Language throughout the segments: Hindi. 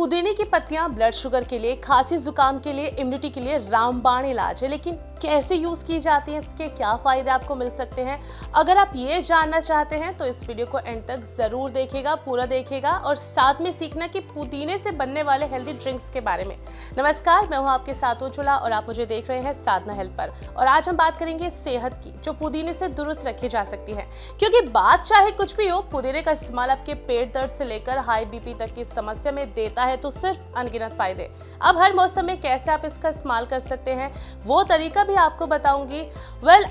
पुदीने की पत्तियां ब्लड शुगर के लिए, खांसी जुकाम के लिए, इम्यूनिटी के लिए रामबाण इलाज है। लेकिन कैसे यूज की जाती है, इसके क्या फायदे आपको मिल सकते हैं, अगर आप ये जानना चाहते हैं तो इस वीडियो को एंड तक जरूर देखिएगा, पूरा देखिएगा और साथ में सीखना कि पुदीने से बनने वाले हेल्दी ड्रिंक्स के बारे में। नमस्कार, मैं हूं आपके साथ उज्ज्वला और आप मुझे देख रहे हैं साधना हेल्थ पर। और आज हम बात करेंगे सेहत की, जो पुदीने से दुरुस्त रखी जा सकती है। क्योंकि बात चाहे कुछ भी हो, पुदीने का इस्तेमाल आपके पेट दर्द से लेकर हाई बीपी तक की समस्या में देता है तो सिर्फ अनगिनत फायदे। अब हर मौसम में कैसे आप इसका इस्तेमाल कर सकते हैं, वो तरीका भी आपको बताऊंगी।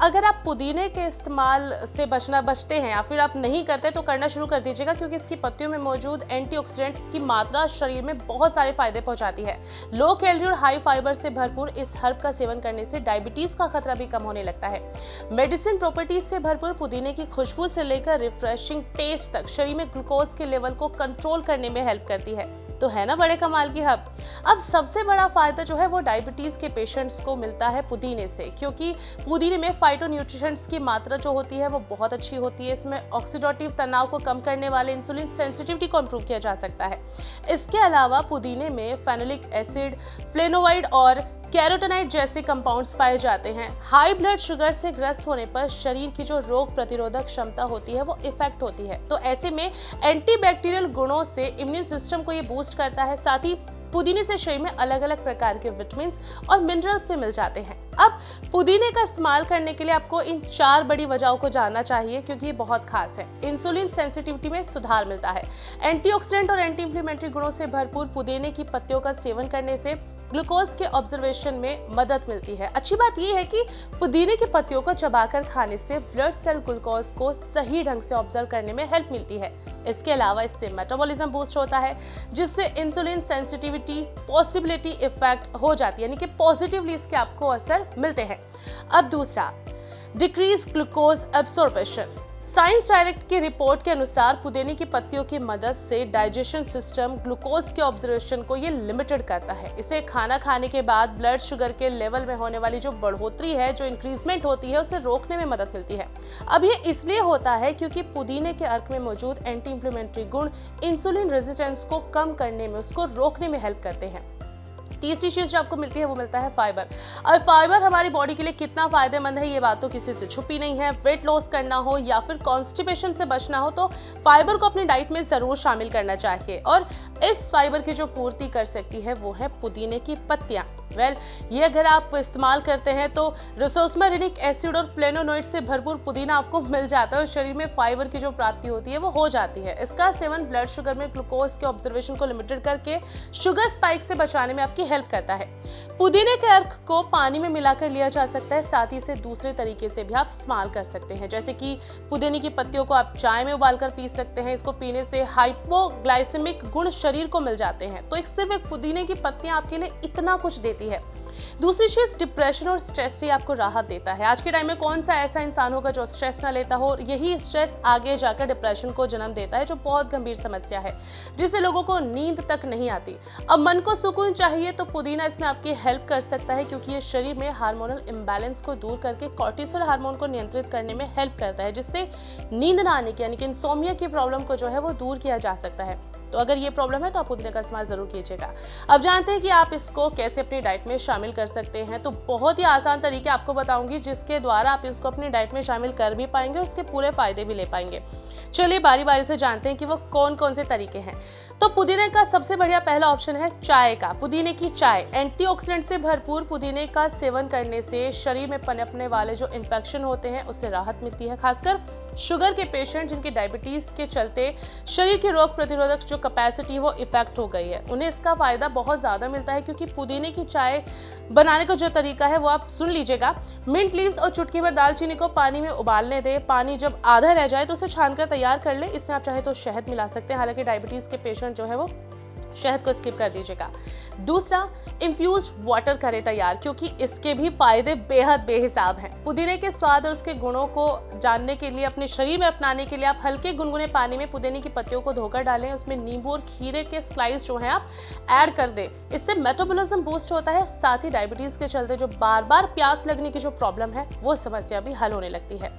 अगर आप पुदीने के इस्तेमाल से बचते हैं या फिर आप नहीं करते तो करना शुरू कर दीजिएगा, क्योंकि इसकी पत्तियों में मौजूद एंटीऑक्सीडेंट की मात्रा शरीर में बहुत सारे फायदे पहुंचाती है। लो कैलोरी और हाई फाइबर से भरपूर इस हर्ब का सेवन करने से डायबिटीज का खतरा भी कम होने लगता है। मेडिसिन प्रॉपर्टीज से भरपूर पुदीने की खुशबू से लेकर रिफ्रेशिंग टेस्ट तक शरीर में ग्लूकोज के लेवल को कंट्रोल करने में हेल्प करती है। तो है ना बड़े कमाल की हब। अब सबसे बड़ा फायदा जो है वो डायबिटीज के पेशेंट्स को मिलता है पुदीने से, क्योंकि पुदीने में फाइटोन्यूट्रिएंट्स की मात्रा जो होती है वो बहुत अच्छी होती है। इसमें ऑक्सीडेटिव तनाव को कम करने वाले इंसुलिन सेंसिटिविटी को इंप्रूव किया जा सकता है। इसके अलावा पुदीने में फेनोलिक एसिड, फ्लेवोनॉइड और कैरोटीनॉइड जैसे कंपाउंड्स पाए जाते हैं। हाई ब्लड शुगर से ग्रस्त होने पर शरीर की जो रोग प्रतिरोधक क्षमता होती है वो इफेक्ट होती है, तो ऐसे में एंटीबैक्टीरियल गुणों से इम्यून सिस्टम को ये बूस्ट करता है। साथ ही पुदीने से शरीर में अलग अलग प्रकार के विटामिन और मिनरल्स भी मिल जाते हैं। अब पुदीने का इस्तेमाल करने के लिए आपको इन 4 बड़ी वजहों को जानना चाहिए, क्योंकि ये बहुत खास है। इंसुलिन सेंसिटिविटी में सुधार मिलता है। एंटीऑक्सीडेंट और एंटी इंफ्लेमेटरी गुणों से भरपूर पुदीने की पत्तियों का सेवन करने से ग्लूकोज के ऑब्जर्वेशन में मदद मिलती है। अच्छी बात यह है कि पुदीने की पत्तियों को चबाकर खाने से ब्लड सेल ग्लूकोज को सही ढंग से ऑब्जर्व करने में हेल्प मिलती है। इसके अलावा इससे मेटाबॉलिज्म बूस्ट होता है, जिससे इंसुलिन सेंसिटिविटी पॉसिबिलिटी इफेक्ट हो जाती है, यानी कि पॉजिटिवली इसके आपको असर मिलते हैं। अब दूसरा, decrease glucose absorption. Science direct की रिपोर्ट के अनुसार पुदीने की पत्तियों की मदद से डाइजेशन सिस्टम ग्लूकोज के ऑब्जर्वेशन को ये लिमिटेड करता है। इसे खाना खाने के बाद ब्लड शुगर के लेवल में होने वाली जो बढ़ोतरी है, जो इंक्रीजमेंट होती है, उसे रोकने में मदद मिलती है। अब ये इसलिए होता है क्योंकि पुदीने के अर्क में मौजूद एंटी इंफ्लेमेटरी गुण इंसुलिन रेजिस्टेंस को कम करने में, उसको रोकने में हेल्प करते हैं। तीसरी चीज जो आपको मिलती है वो मिलता है फाइबर। और फाइबर हमारी बॉडी के लिए कितना फायदेमंद है ये बात तो किसी से छुपी नहीं है। वेट लॉस करना हो या फिर कॉन्स्टिपेशन से बचना हो तो फाइबर को अपनी डाइट में जरूर शामिल करना चाहिए, और इस फाइबर की जो पूर्ति कर सकती है वो है पुदीने की पत्तियां। ये अगर आप इस्तेमाल करते हैं तो रोसोस्मेरिक एसिड और फ्लेवोनॉइड से भरपूर पुदीना आपको मिल जाता है और शरीर में फाइबर की जो प्राप्ति होती है वो हो जाती है। इसका सेवन ब्लड शुगर में ग्लूकोज के ऑब्जर्वेशन को लिमिटेड करके शुगर स्पाइक से बचाने में आपकी हेल्प करता है। पुदीने के अर्क को पानी में मिलाकर लिया जा सकता है, साथ ही इसे दूसरे तरीके से भी आप इस्तेमाल कर सकते हैं, जैसे कि पुदीने की पत्तियों को आप चाय में उबालकर पी सकते हैं। इसको पीने से हाइपोग्लाइसेमिक गुण शरीर को मिल जाते हैं। तो सिर्फ एक पुदीने की पत्तियां आपके लिए इतना कुछ देती है। दूसरी चीज, डिप्रेशन और स्ट्रेस से आपको राहत देता है। आज के टाइम में कौन सा ऐसा इंसान होगा जो स्ट्रेस ना लेता हो। यही स्ट्रेस आगे जाकर डिप्रेशन को जन्म देता है, जो बहुत गंभीर समस्या है, जिससे लोगों को नींद तक नहीं आती। अब मन को सुकून चाहिए तो पुदीना इसमें आपकी हेल्प कर सकता है, क्योंकि ये शरीर में हार्मोनल इम्बैलेंस को दूर करके कॉर्टिसोल हार्मोन को नियंत्रित करने में हेल्प करता है, जिससे नींद ना आने की, यानी कि इंसोम्निया की प्रॉब्लम को जो है वो दूर किया जा सकता है। तो अगर ये प्रॉब्लम है तो आप पुदीने का इस्तेमाल जरूर कीजिएगा। अब जानते हैं कि आप इसको कैसे अपनी डाइट में शामिल कर सकते हैं। तो बहुत ही आसान तरीके आपको बताऊंगी, जिसके द्वारा आप इसको अपनी डाइट में शामिल कर भी पाएंगे और उसके पूरे फायदे भी ले पाएंगे। चलिए बारी बारी से जानते हैं कि वो कौन कौन से तरीके हैं। तो पुदीने का सबसे बढ़िया पहला ऑप्शन है चाय का। पुदीने की चाय एंटीऑक्सीडेंट से भरपूर पुदीने का सेवन करने से शरीर में पनपने वाले जो इन्फेक्शन होते हैं उससे राहत मिलती है। खासकर शुगर के पेशेंट जिनके डायबिटीज के चलते शरीर की रोग प्रतिरोधक जो कैपेसिटी वो इफेक्ट हो गई है, उन्हें इसका फायदा बहुत ज्यादा मिलता है। क्योंकि पुदीने की चाय बनाने का जो तरीका है वो आप सुन लीजिएगा। मिंट लीव्स और चुटकी भर दालचीनी को पानी में उबालने दें। पानी जब आधा रह जाए तो उसे छानकर तैयार कर लें। इसमें आप चाहे तो शहद मिला सकते हैं, हालांकि डायबिटीज के पेशेंट जो है वो शहद को स्किप कर दीजिएगा। दूसरा, इन्फ्यूज्ड वाटर करें तैयार, क्योंकि इसके भी फायदे बेहद बेहिसाब हैं। पुदीने के स्वाद और उसके गुणों को जानने के लिए, अपने शरीर में अपनाने के लिए आप हल्के गुनगुने पानी में पुदीने की पत्तियों को धोकर डालें। उसमें नींबू और खीरे के स्लाइस जो हैं आप ऐड कर दें। इससे मेटाबॉलिज्म बूस्ट होता है, साथ ही डायबिटीज के चलते जो बार बार प्यास लगने की जो प्रॉब्लम है वो समस्या भी हल होने लगती है।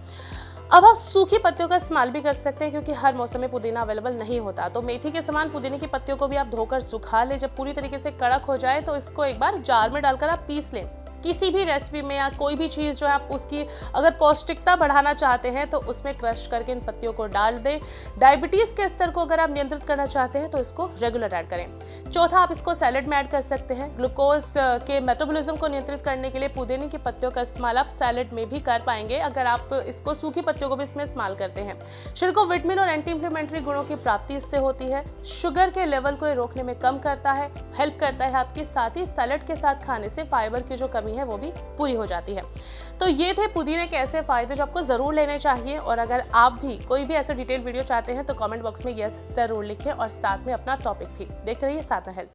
अब आप सूखी पत्तियों का इस्तेमाल भी कर सकते हैं क्योंकि हर मौसम में पुदीना अवेलेबल नहीं होता। तो मेथी के समान पुदीने की पत्तियों को भी आप धोकर सुखा लें। जब पूरी तरीके से कड़क हो जाए तो इसको एक बार जार में डालकर आप पीस लें। किसी भी रेसिपी में या कोई भी चीज़ जो है आप उसकी अगर पौष्टिकता बढ़ाना चाहते हैं तो उसमें क्रश करके इन पत्तियों को डाल दें। डायबिटीज़ के स्तर को अगर आप नियंत्रित करना चाहते हैं तो इसको रेगुलर ऐड करें। चौथा, आप इसको सैलेड में ऐड कर सकते हैं। ग्लूकोज के मेटाबॉलिज्म को नियंत्रित करने के लिए पुदीने की पत्तियों का इस्तेमाल आप सैलेड में भी कर पाएंगे अगर आप इसको सूखी पत्तियों को भी इसमें इस्तेमाल करते हैं। शरीर को विटामिन और एंटी इंफ्लेमेटरी गुणों की प्राप्ति इससे होती है। शुगर के लेवल को रोकने में कम करता है, हेल्प करता है आपके। साथ ही सैलेड के साथ खाने से फाइबर की जो कमी है वो भी पूरी हो जाती है। तो ये थे पुदीने के ऐसे फायदे जो आपको जरूर लेने चाहिए। और अगर आप भी कोई भी ऐसे डिटेल वीडियो चाहते हैं तो कमेंट बॉक्स में यस जरूर लिखें और साथ में अपना टॉपिक भी देखते रहिए साथ में हेल्थ।